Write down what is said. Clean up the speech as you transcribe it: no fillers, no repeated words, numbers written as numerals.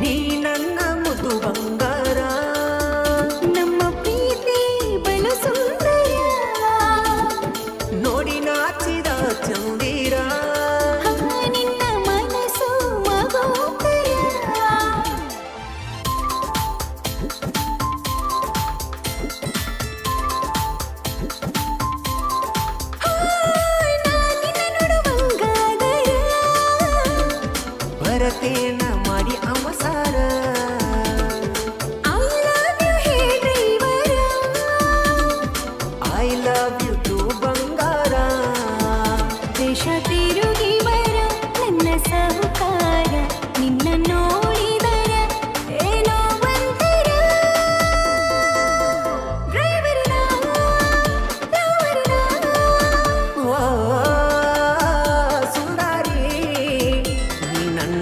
ನೀ ನನ್ನ ಮುದ್ದು ಬಂಗಾರ, ನಮ್ಮ ಪ್ರೀತಿ ಬಲು ಸುಂದರ, ನೋಡಿ ನಾಚಿದ ಚಂದಿರ, ನಿನ್ನ ಮನಸ್ಸು ಮಗೋದರ. ನಾನಿನ್ನ ನೋಡುವಂಗಾದರ, ಭರತೇನ ಮಾಡಿ ಅವಸಾರ. I love you ಹೇ ಡ್ರೈವರ, ಐ ಲವ್ ಯು ಟು ಬಂಗಾರ. ದೇಶ ತಿರುಗಿ ಬರ ನನ್ನ ಸಹಕಾರ, ನಿನ್ನ